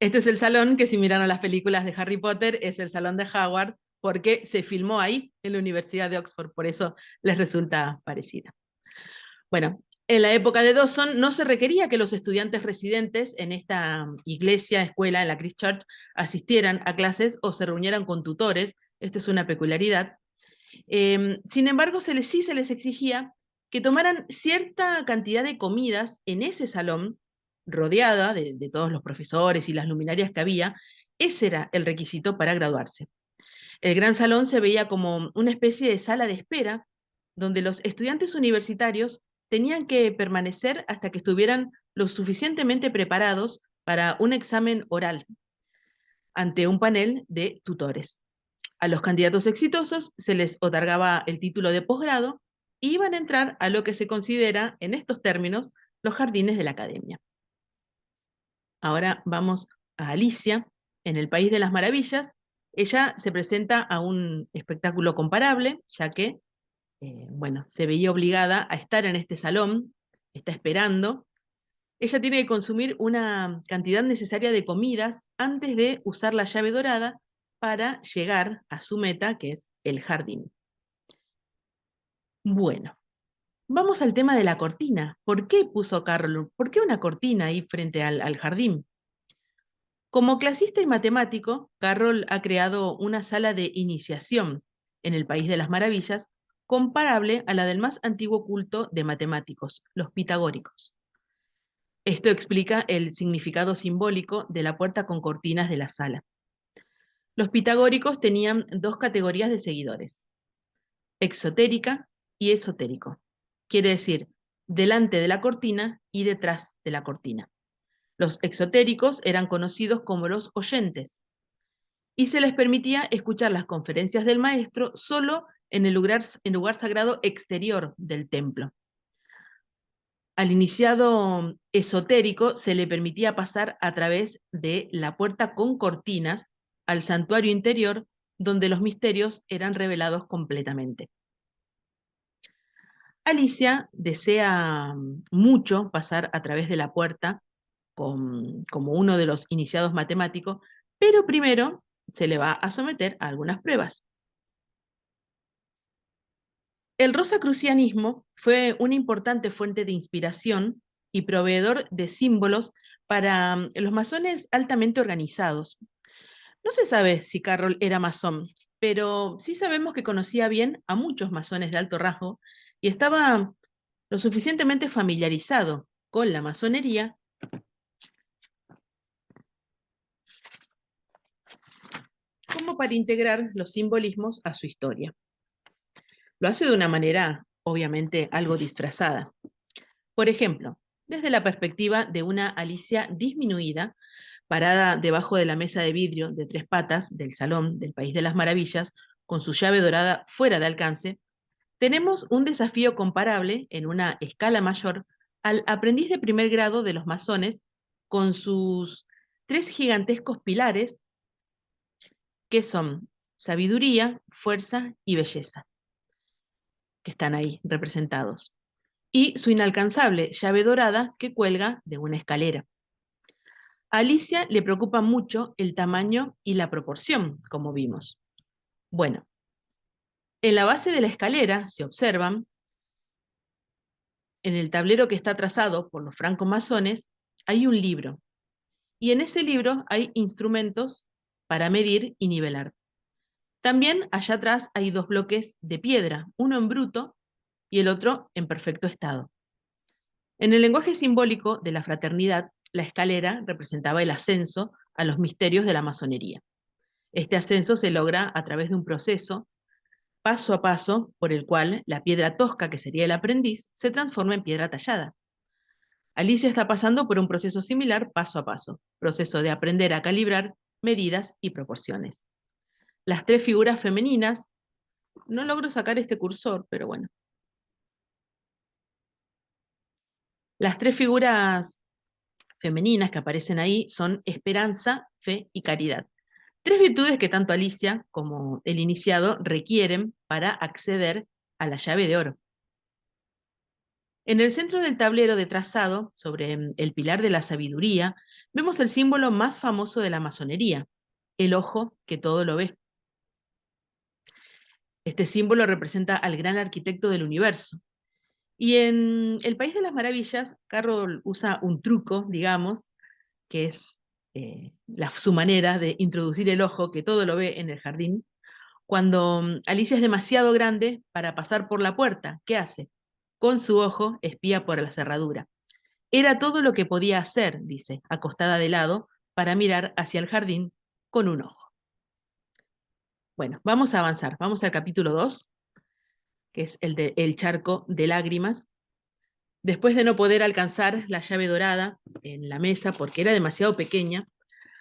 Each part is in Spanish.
Este es el salón que, si miraron las películas de Harry Potter, es el salón de Hogwarts, porque se filmó ahí, en la Universidad de Oxford, por eso les resulta parecida. Bueno, en la época de Dawson no se requería que los estudiantes residentes en esta iglesia, escuela, en la Christ Church, asistieran a clases o se reunieran con tutores. Esto es una peculiaridad. Sin embargo, sí se les exigía que tomaran cierta cantidad de comidas en ese salón, rodeada de todos los profesores y las luminarias que había. Ese era el requisito para graduarse. El gran salón se veía como una especie de sala de espera, donde los estudiantes universitarios tenían que permanecer hasta que estuvieran lo suficientemente preparados para un examen oral ante un panel de tutores. A los candidatos exitosos se les otorgaba el título de posgrado y iban a entrar a lo que se considera, en estos términos, los jardines de la academia. Ahora vamos a Alicia, en el País de las Maravillas. Ella se presenta a un espectáculo comparable, ya que, bueno, se veía obligada a estar en este salón, está esperando. Ella tiene que consumir una cantidad necesaria de comidas antes de usar la llave dorada para llegar a su meta, que es el jardín. Bueno, vamos al tema de la cortina. ¿Por qué puso Carroll? ¿Por qué una cortina ahí frente al jardín? Como clasista y matemático, Carroll ha creado una sala de iniciación en el País de las Maravillas, comparable a la del más antiguo culto de matemáticos, los pitagóricos. Esto explica el significado simbólico de la puerta con cortinas de la sala. Los pitagóricos tenían dos categorías de seguidores: exotérica y esotérico. Quiere decir, delante de la cortina y detrás de la cortina. Los exotéricos eran conocidos como los oyentes, y se les permitía escuchar las conferencias del maestro solo en el lugar sagrado exterior del templo. Al iniciado esotérico se le permitía pasar a través de la puerta con cortinas al santuario interior, donde los misterios eran revelados completamente. Alicia desea mucho pasar a través de la puerta como uno de los iniciados matemáticos, pero primero se le va a someter a algunas pruebas. El rosacrucianismo fue una importante fuente de inspiración y proveedor de símbolos para los masones altamente organizados. No se sabe si Carroll era masón, pero sí sabemos que conocía bien a muchos masones de alto rango y estaba lo suficientemente familiarizado con la masonería como para integrar los simbolismos a su historia. Lo hace de una manera, obviamente, algo disfrazada. Por ejemplo, desde la perspectiva de una Alicia disminuida, parada debajo de la mesa de vidrio de 3 patas del salón del País de las Maravillas, con su llave dorada fuera de alcance, tenemos un desafío comparable en una escala mayor al aprendiz de primer grado de los masones, con sus 3 gigantescos pilares que son sabiduría, fuerza y belleza, que están ahí representados, y su inalcanzable llave dorada que cuelga de una escalera. A Alicia le preocupa mucho el tamaño y la proporción, como vimos. Bueno, en la base de la escalera, si observan, en el tablero que está trazado por los francomasones, hay un libro, y en ese libro hay instrumentos para medir y nivelar. También allá atrás hay 2 bloques de piedra, uno en bruto y el otro en perfecto estado. En el lenguaje simbólico de la fraternidad, la escalera representaba el ascenso a los misterios de la masonería. Este ascenso se logra a través de un proceso, paso a paso, por el cual la piedra tosca, que sería el aprendiz, se transforma en piedra tallada. Alicia está pasando por un proceso similar paso a paso, proceso de aprender a calibrar medidas y proporciones. Las 3 figuras femeninas, no logro sacar este cursor, pero bueno. Las 3 figuras femeninas que aparecen ahí son esperanza, fe y caridad. 3 virtudes que tanto Alicia como el iniciado requieren para acceder a la llave de oro. En el centro del tablero de trazado, sobre el pilar de la sabiduría, vemos el símbolo más famoso de la masonería, el ojo que todo lo ve. Este símbolo representa al gran arquitecto del universo. Y en El País de las Maravillas, Carroll usa un truco, digamos, que es su manera de introducir el ojo que todo lo ve en el jardín. Cuando Alicia es demasiado grande para pasar por la puerta, ¿qué hace? Con su ojo espía por la cerradura. Era todo lo que podía hacer, dice, acostada de lado, para mirar hacia el jardín con un ojo. Bueno, vamos a avanzar. Vamos al capítulo 2, que es el charco de lágrimas. Después de no poder alcanzar la llave dorada en la mesa porque era demasiado pequeña,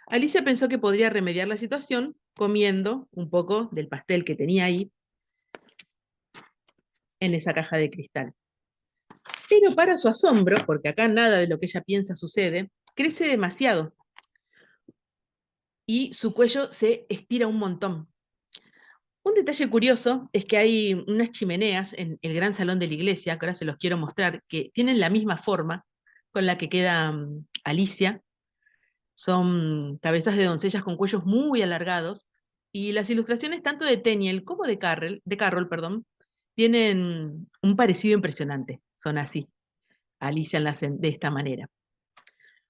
Alicia pensó que podría remediar la situación comiendo un poco del pastel que tenía ahí en esa caja de cristal. Pero para su asombro, porque acá nada de lo que ella piensa sucede, crece demasiado y su cuello se estira un montón. Un detalle curioso es que hay unas chimeneas en el gran salón de la iglesia, que ahora se los quiero mostrar, que tienen la misma forma con la que queda Alicia. Son cabezas de doncellas con cuellos muy alargados, y las ilustraciones tanto de Tenniel como de Carroll, perdón, tienen un parecido impresionante. Son así. Alicia la hacen de esta manera.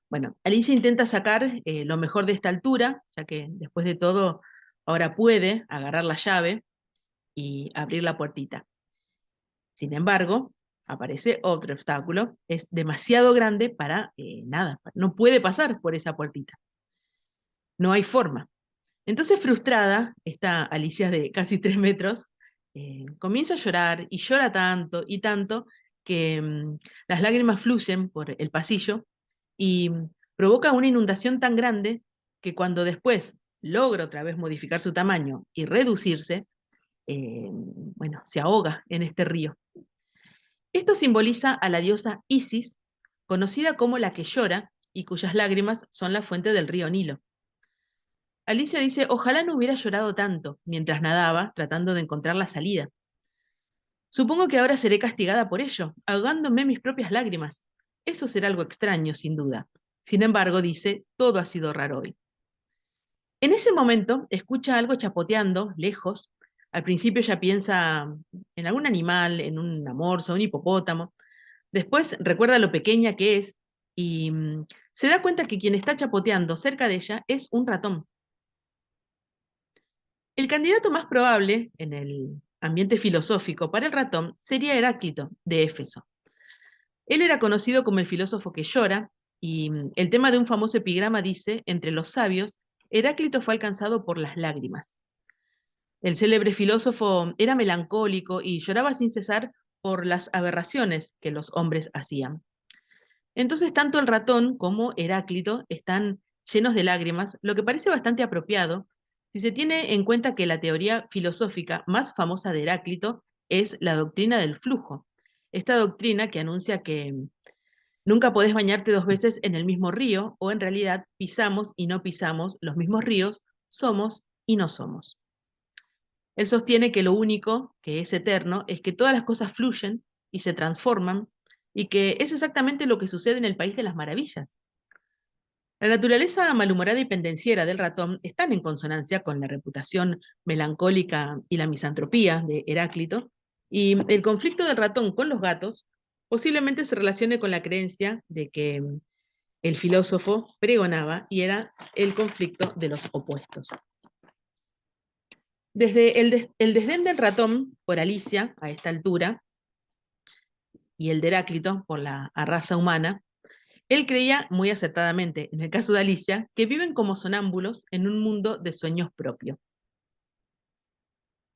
Bueno, Alicia intenta sacar lo mejor de esta altura, ya que después de todo ahora puede agarrar la llave y abrir la puertita. Sin embargo, aparece otro obstáculo. Es demasiado grande para nada. No puede pasar por esa puertita. No hay forma. Entonces, frustrada, esta Alicia de casi 3 metros comienza a llorar y llora tanto y tanto que las lágrimas fluyen por el pasillo y provoca una inundación tan grande que cuando después logra otra vez modificar su tamaño y reducirse, bueno, se ahoga en este río. Esto simboliza a la diosa Isis, conocida como la que llora y cuyas lágrimas son la fuente del río Nilo. Alicia dice, ojalá no hubiera llorado tanto mientras nadaba tratando de encontrar la salida. Supongo que ahora seré castigada por ello, ahogándome mis propias lágrimas. Eso será algo extraño, sin duda. Sin embargo, dice, todo ha sido raro hoy. En ese momento, escucha algo chapoteando, lejos. Al principio ella piensa en algún animal, en una morsa, un hipopótamo. Después recuerda lo pequeña que es y se da cuenta que quien está chapoteando cerca de ella es un ratón. El candidato más probable en el ambiente filosófico para el ratón sería Heráclito, de Éfeso. Él era conocido como el filósofo que llora, y el tema de un famoso epigrama dice, entre los sabios, Heráclito fue alcanzado por las lágrimas. El célebre filósofo era melancólico y lloraba sin cesar por las aberraciones que los hombres hacían. Entonces, tanto el ratón como Heráclito están llenos de lágrimas, lo que parece bastante apropiado si se tiene en cuenta que la teoría filosófica más famosa de Heráclito es la doctrina del flujo. Esta doctrina que anuncia que nunca podés bañarte 2 veces en el mismo río, o en realidad pisamos y no pisamos los mismos ríos, somos y no somos. Él sostiene que lo único que es eterno es que todas las cosas fluyen y se transforman, y que es exactamente lo que sucede en el País de las Maravillas. La naturaleza malhumorada y pendenciera del ratón están en consonancia con la reputación melancólica y la misantropía de Heráclito, y el conflicto del ratón con los gatos posiblemente se relacione con la creencia de que el filósofo pregonaba y era el conflicto de los opuestos. Desde el desdén del ratón por Alicia a esta altura y el de Heráclito por la raza humana, él creía, muy acertadamente, en el caso de Alicia, que viven como sonámbulos en un mundo de sueños propio.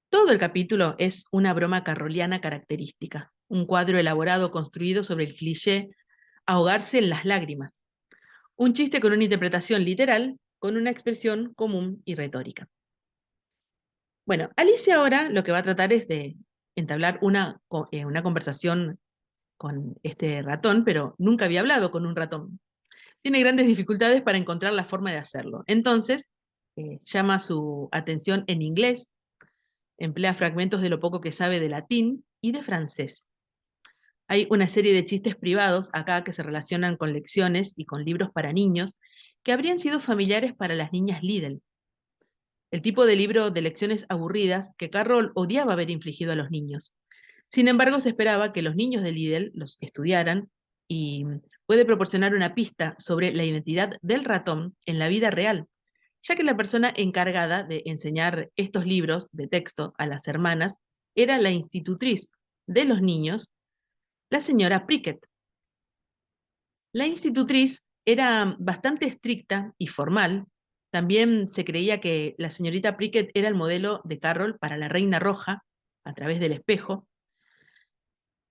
Todo el capítulo es una broma carroliana característica, un cuadro elaborado construido sobre el cliché ahogarse en las lágrimas, un chiste con una interpretación literal, con una expresión común y retórica. Bueno, Alicia ahora lo que va a tratar es de entablar una conversación con este ratón, pero nunca había hablado con un ratón. Tiene grandes dificultades para encontrar la forma de hacerlo. Entonces, llama su atención en inglés, emplea fragmentos de lo poco que sabe de latín y de francés. Hay una serie de chistes privados acá que se relacionan con lecciones y con libros para niños que habrían sido familiares para las niñas Liddell, el tipo de libro de lecciones aburridas que Carroll odiaba haber infligido a los niños. Sin embargo, se esperaba que los niños de Liddell los estudiaran y puede proporcionar una pista sobre la identidad del ratón en la vida real, ya que la persona encargada de enseñar estos libros de texto a las hermanas era la institutriz de los niños, la señora Prickett. La institutriz era bastante estricta y formal. También se creía que la señorita Prickett era el modelo de Carroll para la Reina Roja a través del espejo,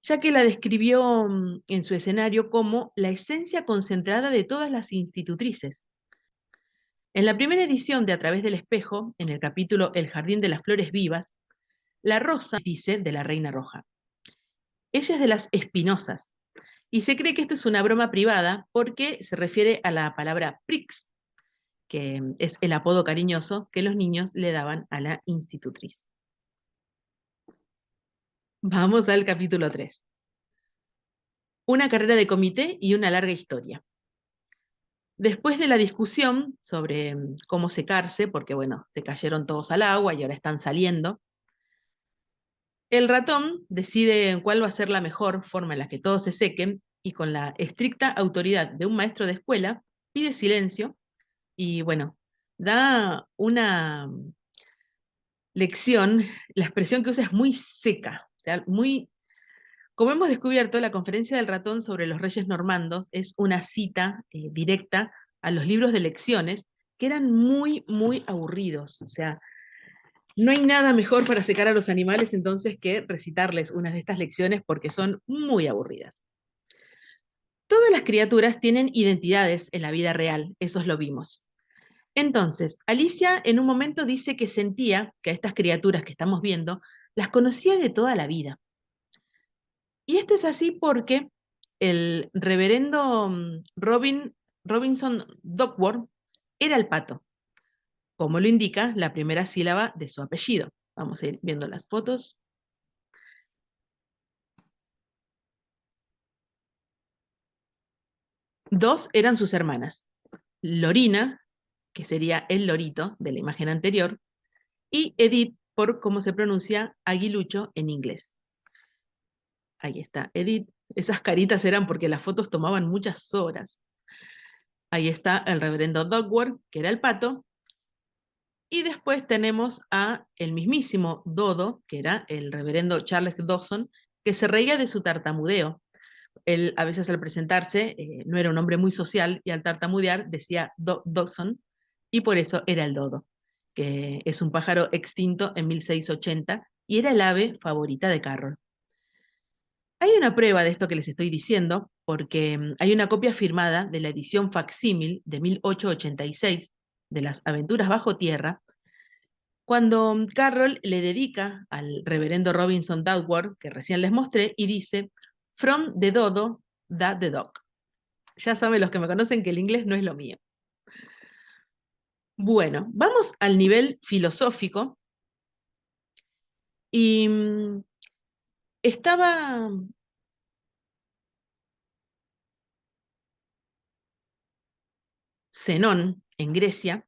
ya que la describió en su escenario como la esencia concentrada de todas las institutrices. En la primera edición de A través del espejo, en el capítulo El jardín de las flores vivas, la rosa dice de la Reina Roja: ella es de las espinosas, y se cree que esto es una broma privada porque se refiere a la palabra prix, que es el apodo cariñoso que los niños le daban a la institutriz. Vamos al capítulo 3. Una carrera de comité y una larga historia. Después de la discusión sobre cómo secarse, porque bueno, se cayeron todos al agua y ahora están saliendo, el ratón decide cuál va a ser la mejor forma en la que todos se sequen y con la estricta autoridad de un maestro de escuela, pide silencio y bueno, da una lección. La expresión que usa es muy seca, o sea, muy... Como hemos descubierto, la conferencia del ratón sobre los reyes normandos es una cita directa a los libros de lecciones que eran muy, muy aburridos. O sea, no hay nada mejor para secar a los animales entonces que recitarles una de estas lecciones porque son muy aburridas. Todas las criaturas tienen identidades en la vida real, esos lo vimos. Entonces, Alicia en un momento dice que sentía que a estas criaturas que estamos viendo las conocía de toda la vida. Y esto es así porque el reverendo Robinson Duckworth era el pato, como lo indica la primera sílaba de su apellido. Vamos a ir viendo las fotos. Dos eran sus hermanas, Lorina, que sería el lorito de la imagen anterior, y Edith, por cómo se pronuncia aguilucho en inglés. Ahí está, Edith. Esas caritas eran porque las fotos tomaban muchas horas. Ahí está el reverendo Duckworth, que era el pato. Y después tenemos a el mismísimo Dodo, que era el reverendo Charles Dawson, que se reía de su tartamudeo. Él a veces al presentarse no era un hombre muy social y al tartamudear decía Dawson y por eso era el dodo, que es un pájaro extinto en 1680 y era el ave favorita de Carroll. Hay una prueba de esto que les estoy diciendo, porque hay una copia firmada de la edición facsímil de 1886 de las Aventuras bajo tierra, cuando Carroll le dedica al reverendo Robinson Duckworth, que recién les mostré, y dice, From the dodo, that the dog. Ya saben los que me conocen que el inglés no es lo mío. Bueno, vamos al nivel filosófico. Y estaba Zenón en Grecia,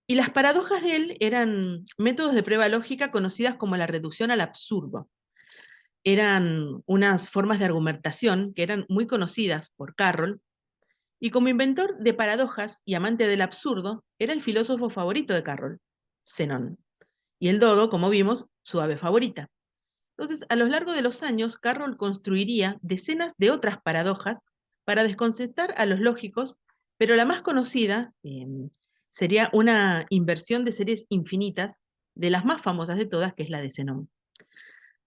y las paradojas de él eran métodos de prueba lógica conocidas como la reducción al absurdo. Eran unas formas de argumentación que eran muy conocidas por Carroll, y como inventor de paradojas y amante del absurdo, era el filósofo favorito de Carroll, Zenón. Y el dodo, como vimos, su ave favorita. Entonces, a lo largo de los años, Carroll construiría decenas de otras paradojas para desconcertar a los lógicos, pero la más conocida sería una inversión de series infinitas, de las más famosas de todas, que es la de Zenón.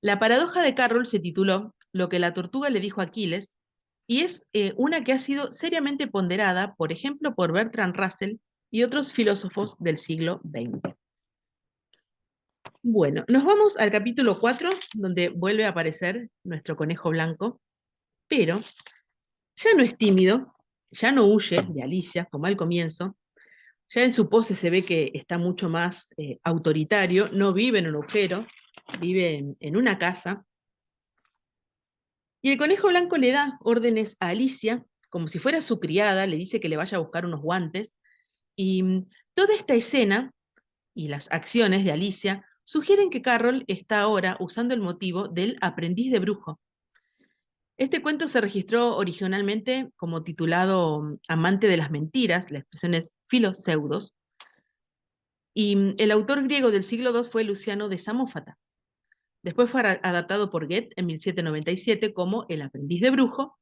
La paradoja de Carroll se tituló Lo que la tortuga le dijo a Aquiles, y es una que ha sido seriamente ponderada, por ejemplo, por Bertrand Russell y otros filósofos del siglo XX. Bueno, nos vamos al capítulo 4, donde vuelve a aparecer nuestro conejo blanco, pero ya no es tímido, ya no huye de Alicia, como al comienzo, ya en su pose se ve que está mucho más autoritario, no vive en un agujero, vive en una casa, y el conejo blanco le da órdenes a Alicia como si fuera su criada, le dice que le vaya a buscar unos guantes, y toda esta escena y las acciones de Alicia sugieren que Carroll está ahora usando el motivo del aprendiz de brujo. Este cuento se registró originalmente como titulado Amante de las mentiras, la expresión es Philoseudos, y el autor griego del siglo II fue Luciano de Samófata. Después fue adaptado por Goethe en 1797 como El aprendiz de brujo,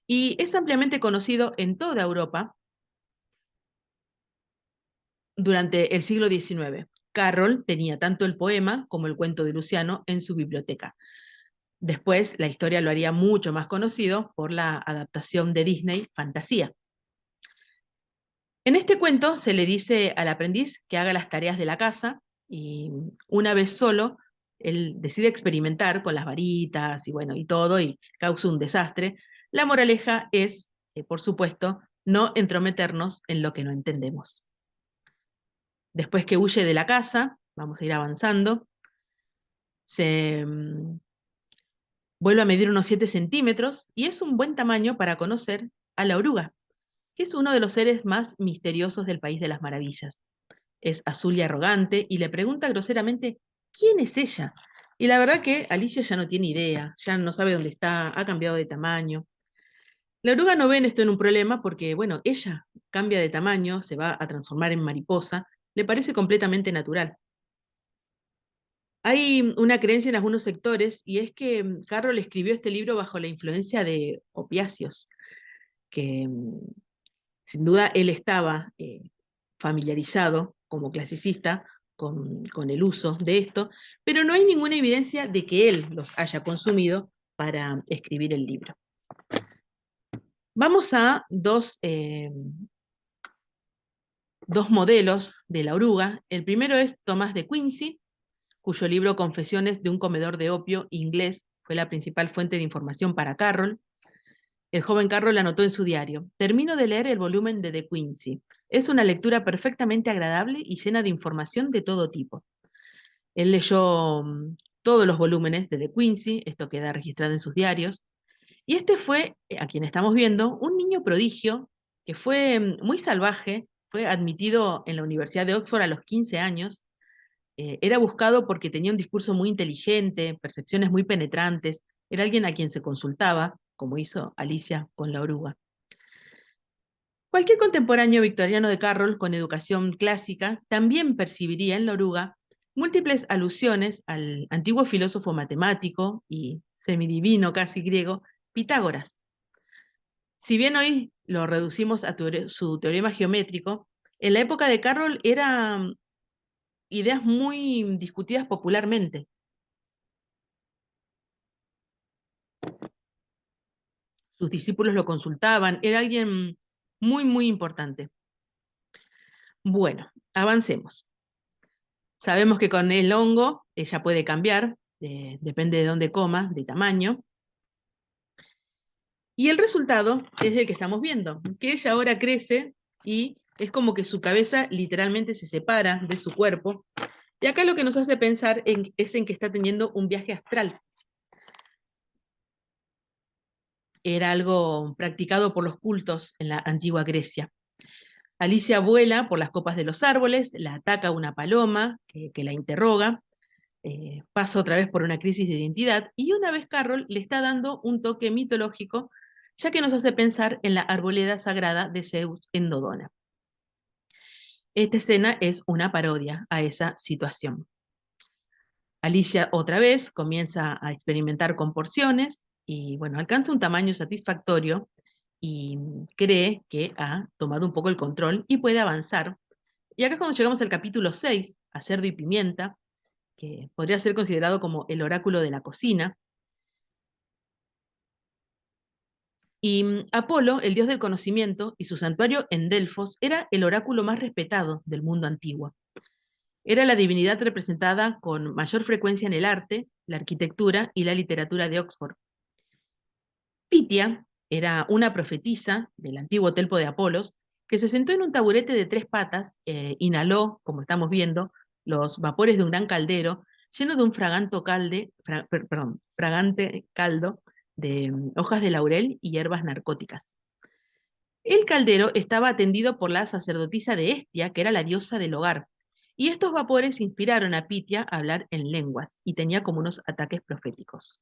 y es ampliamente conocido en toda Europa durante el siglo XIX. Carroll tenía tanto el poema como el cuento de Luciano en su biblioteca. Después la historia lo haría mucho más conocido por la adaptación de Disney, Fantasía. En este cuento se le dice al aprendiz que haga las tareas de la casa y una vez solo, él decide experimentar con las varitas y bueno, y todo, y causa un desastre. La moraleja es, por supuesto, no entrometernos en lo que no entendemos. Después que huye de la casa, vamos a ir avanzando, se vuelve a medir unos 7 centímetros y es un buen tamaño para conocer a la oruga, que es uno de los seres más misteriosos del País de las Maravillas. Es azul y arrogante y le pregunta groseramente quién es ella. Y la verdad que Alicia ya no tiene idea, ya no sabe dónde está, ha cambiado de tamaño. La oruga no ve en esto en un problema porque, bueno, ella cambia de tamaño, se va a transformar en mariposa, le parece completamente natural. Hay una creencia en algunos sectores y es que Carroll escribió este libro bajo la influencia de opiáceos, que sin duda él estaba familiarizado como clasicista con el uso de esto, pero no hay ninguna evidencia de que él los haya consumido para escribir el libro. Vamos a dos modelos de la oruga. El primero es Tomás de Quincy, cuyo libro Confesiones de un comedor de opio inglés fue la principal fuente de información para Carroll. El joven Carroll anotó en su diario: termino de leer el volumen de De Quincy. Es una lectura perfectamente agradable y llena de información de todo tipo. Él leyó todos los volúmenes de De Quincy, esto queda registrado en sus diarios, y este fue, a quien estamos viendo, un niño prodigio que fue muy salvaje, fue admitido en la Universidad de Oxford a los 15 años, era buscado porque tenía un discurso muy inteligente, percepciones muy penetrantes, era alguien a quien se consultaba, como hizo Alicia con la oruga. Cualquier contemporáneo victoriano de Carroll con educación clásica también percibiría en la oruga múltiples alusiones al antiguo filósofo matemático y semidivino casi griego, Pitágoras. Si bien hoy lo reducimos a su teorema geométrico, en la época de Carroll eran ideas muy discutidas popularmente. Sus discípulos lo consultaban, era alguien muy, muy importante. Bueno, avancemos. Sabemos que con el hongo ella puede cambiar, depende de dónde coma, de tamaño. Y el resultado es el que estamos viendo, que ella ahora crece y es como que su cabeza literalmente se separa de su cuerpo. Y acá lo que nos hace pensar es en que está teniendo un viaje astral. Era algo practicado por los cultos en la antigua Grecia. Alicia vuela por las copas de los árboles, la ataca una paloma que la interroga, pasa otra vez por una crisis de identidad y una vez Carroll le está dando un toque mitológico, ya que nos hace pensar en la arboleda sagrada de Zeus en Dodona. Esta escena es una parodia a esa situación. Alicia otra vez comienza a experimentar con porciones y bueno, alcanza un tamaño satisfactorio y cree que ha tomado un poco el control y puede avanzar. Y acá es cuando llegamos al capítulo 6, a cerdo y pimienta, que podría ser considerado como el oráculo de la cocina. Y Apolo, el dios del conocimiento, y su santuario en Delfos era el oráculo más respetado del mundo antiguo. Era la divinidad representada con mayor frecuencia en el arte, la arquitectura y la literatura de Oxford. Pitia era una profetisa del antiguo Telpo de Apolos que se sentó en un taburete de 3 patas, inhaló, como estamos viendo, los vapores de un gran caldero lleno de un fragante caldo de hojas de laurel y hierbas narcóticas. El caldero estaba atendido por la sacerdotisa de Hestia, que era la diosa del hogar, y estos vapores inspiraron a Pitia a hablar en lenguas, y tenía como unos ataques proféticos.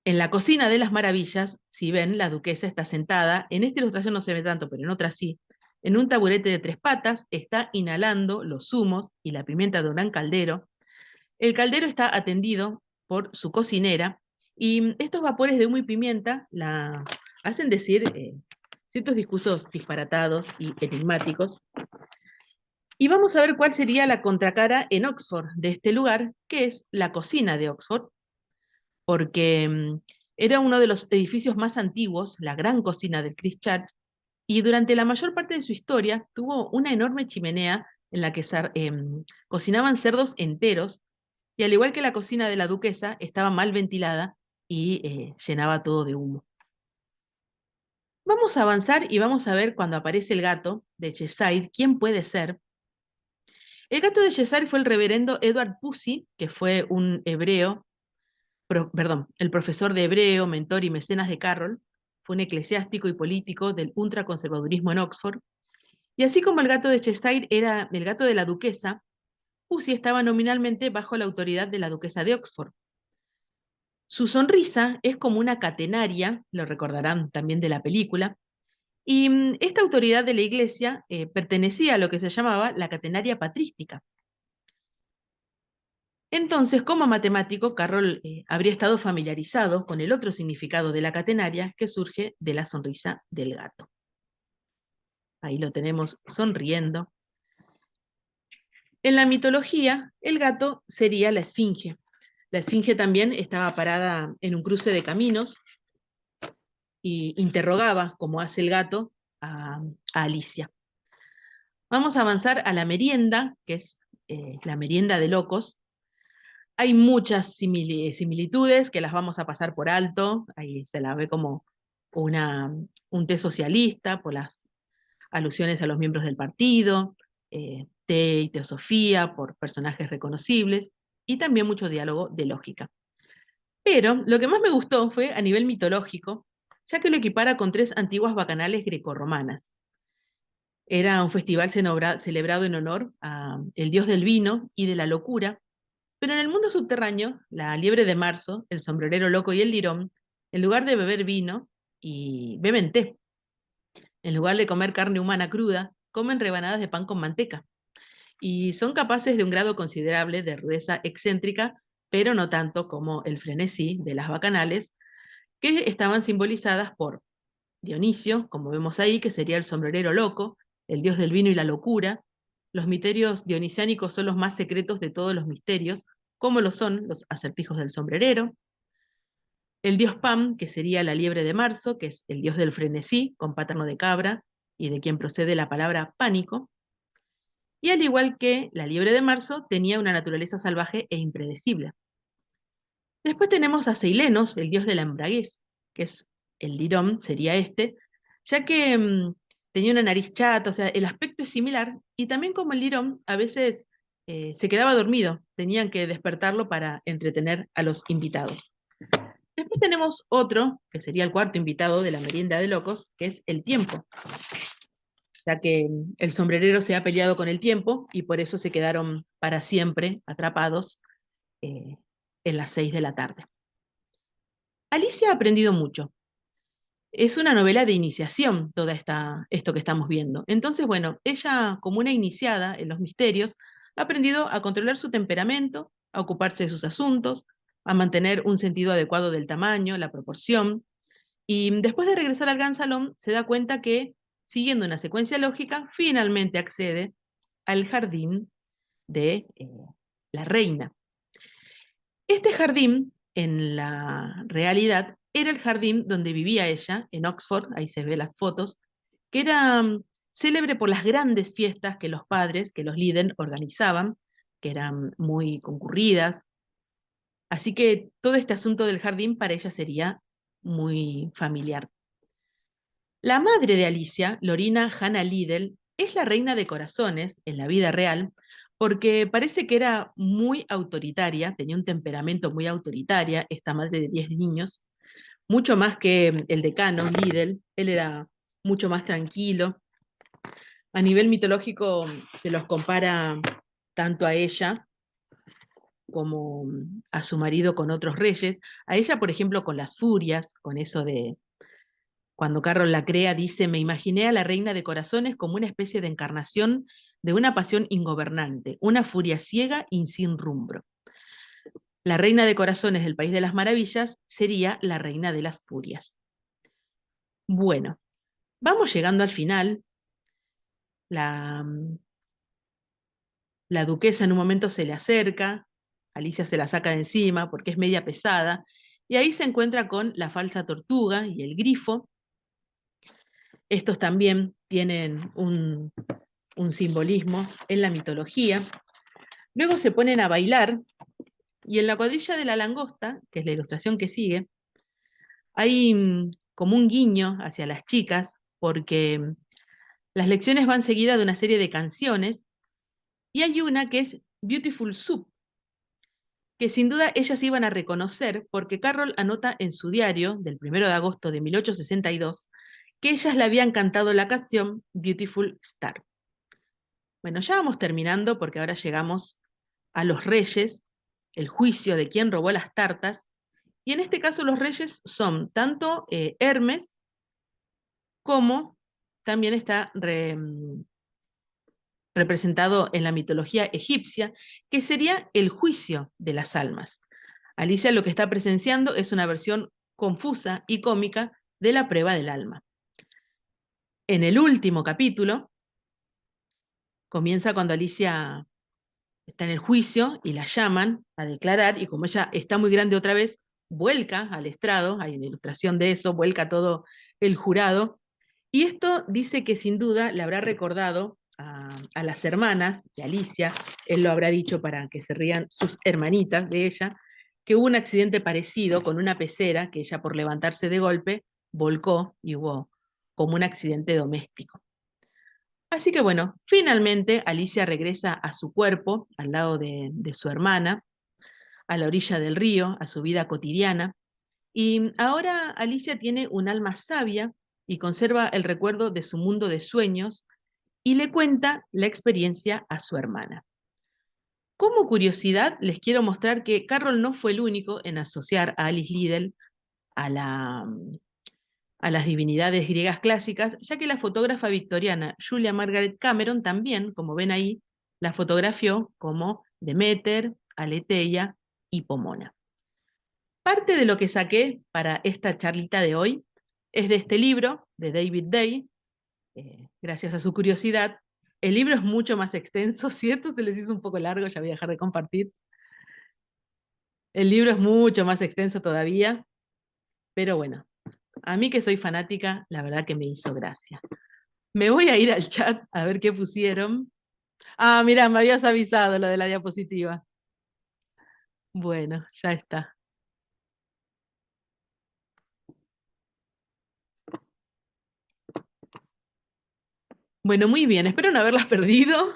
En la cocina de las maravillas, si ven, la duquesa está sentada, en esta ilustración no se ve tanto, pero en otra sí, en un taburete de 3 patas, está inhalando los zumos y la pimienta de un gran caldero. El caldero está atendido por su cocinera, y estos vapores de humo y pimienta la hacen decir ciertos discursos disparatados y enigmáticos. Y vamos a ver cuál sería la contracara en Oxford de este lugar, que es la cocina de Oxford, porque era uno de los edificios más antiguos, la gran cocina del Christ Church, y durante la mayor parte de su historia tuvo una enorme chimenea en la que cocinaban cerdos enteros, y al igual que la cocina de la duquesa, estaba mal ventilada y llenaba todo de humo. Vamos a avanzar y vamos a ver cuando aparece el gato de Cheshire, quién puede ser. El gato de Cheshire fue el reverendo Edward Pusey, que fue un hebreo, el profesor de hebreo, mentor y mecenas de Carroll, fue un eclesiástico y político del ultraconservadurismo en Oxford, y así como el gato de Cheshire era el gato de la duquesa, Pusey estaba nominalmente bajo la autoridad de la duquesa de Oxford. Su sonrisa es como una catenaria, lo recordarán también de la película, y esta autoridad de la iglesia pertenecía a lo que se llamaba la catenaria patrística. Entonces, como matemático, Carroll habría estado familiarizado con el otro significado de la catenaria que surge de la sonrisa del gato. Ahí lo tenemos sonriendo. En la mitología, el gato sería la esfinge. La esfinge también estaba parada en un cruce de caminos y interrogaba, como hace el gato, a Alicia. Vamos a avanzar a la merienda, que es la merienda de locos. Hay muchas similitudes que las vamos a pasar por alto. Ahí se la ve como un té socialista por las alusiones a los miembros del partido, té y teosofía por personajes reconocibles, y también mucho diálogo de lógica. Pero lo que más me gustó fue a nivel mitológico, ya que lo equipara con 3 antiguas bacanales grecorromanas. Era un festival celebrado en honor al dios del vino y de la locura, pero en el mundo subterráneo, la liebre de marzo, el sombrerero loco y el lirón, en lugar de beber vino, y beben té. En lugar de comer carne humana cruda, comen rebanadas de pan con manteca. Y son capaces de un grado considerable de rudeza excéntrica, pero no tanto como el frenesí de las bacanales, que estaban simbolizadas por Dionisio, como vemos ahí, que sería el sombrerero loco, el dios del vino y la locura. Los misterios dionisiánicos son los más secretos de todos los misterios, como lo son los acertijos del sombrerero. El dios Pan, que sería la liebre de marzo, que es el dios del frenesí, con paterno de cabra, y de quien procede la palabra pánico. Y al igual que la liebre de marzo, tenía una naturaleza salvaje e impredecible. Después tenemos a Ceilenos, el dios de la embraguez, que es el lirón, sería este, ya que tenía una nariz chata, o sea, el aspecto es similar, y también como el lirón, a veces se quedaba dormido, tenían que despertarlo para entretener a los invitados. Después tenemos otro, que sería el cuarto invitado de la merienda de locos, que es el tiempo, ya que el sombrerero se ha peleado con el tiempo y por eso se quedaron para siempre atrapados eh, en las 6 de la tarde. Alicia ha aprendido mucho. Es una novela de iniciación, esto que estamos viendo. Entonces, bueno, ella, como una iniciada en los misterios, ha aprendido a controlar su temperamento, a ocuparse de sus asuntos, a mantener un sentido adecuado del tamaño, la proporción, y después de regresar al gran salón, se da cuenta que, siguiendo una secuencia lógica, finalmente accede al jardín de la reina. Este jardín, en la realidad, era el jardín donde vivía ella, en Oxford, ahí se ve las fotos, que era célebre por las grandes fiestas que los padres, que los Liden organizaban, que eran muy concurridas. Así que todo este asunto del jardín para ella sería muy familiar. La madre de Alicia, Lorina Hannah Liddell, es la reina de corazones en la vida real, porque parece que era muy autoritaria, tenía un temperamento muy autoritaria, esta madre de 10 niños, mucho más que el decano Liddell. Él era mucho más tranquilo. A nivel mitológico se los compara tanto a ella como a su marido con otros reyes. A ella, por ejemplo, con las furias, con eso de cuando Carroll la crea, dice: me imaginé a la reina de corazones como una especie de encarnación de una pasión ingobernante, una furia ciega y sin rumbo. La reina de corazones del País de las Maravillas sería la reina de las furias. Bueno, vamos llegando al final. La, la duquesa en un momento se le acerca, Alicia se la saca de encima porque es media pesada, y ahí se encuentra con la falsa tortuga y el grifo. Estos también tienen un simbolismo en la mitología. Luego se ponen a bailar, y en la cuadrilla de la langosta, que es la ilustración que sigue, hay como un guiño hacia las chicas, porque las lecciones van seguidas de una serie de canciones, y hay una que es Beautiful Soup, que sin duda ellas iban a reconocer porque Carroll anota en su diario del 1 de agosto de 1862 que ellas le habían cantado la canción Beautiful Star. Bueno, ya vamos terminando porque ahora llegamos a los reyes, el juicio de quién robó las tartas, y en este caso los reyes son tanto Hermes como también está representado en la mitología egipcia, que sería el juicio de las almas. Alicia lo que está presenciando es una versión confusa y cómica de la prueba del alma. En el último capítulo, comienza cuando Alicia está en el juicio y la llaman a declarar, y como ella está muy grande otra vez, vuelca al estrado, hay una ilustración de eso, vuelca todo el jurado, y esto dice que sin duda le habrá recordado a las hermanas de Alicia, él lo habrá dicho para que se rían sus hermanitas de ella, que hubo un accidente parecido con una pecera que ella por levantarse de golpe volcó y hubo como un accidente doméstico. Así que bueno, finalmente Alicia regresa a su cuerpo, al lado de su hermana, a la orilla del río, a su vida cotidiana, y ahora Alicia tiene un alma sabia y conserva el recuerdo de su mundo de sueños y le cuenta la experiencia a su hermana. Como curiosidad, les quiero mostrar que Carroll no fue el único en asociar a Alice Liddell a a las divinidades griegas clásicas, ya que la fotógrafa victoriana Julia Margaret Cameron también, como ven ahí, la fotografió como Demeter, Aletheia y Pomona. Parte de lo que saqué para esta charlita de hoy es de este libro de David Day, gracias a su curiosidad. El libro es mucho más extenso, si esto se les hizo un poco largo, ya voy a dejar de compartir. El libro es mucho más extenso todavía, pero bueno, a mí que soy fanática, la verdad que me hizo gracia. Me voy a ir al chat a ver qué pusieron. Ah, mirá, me habías avisado lo de la diapositiva. Bueno, ya está. Bueno, muy bien, espero no haberlas perdido.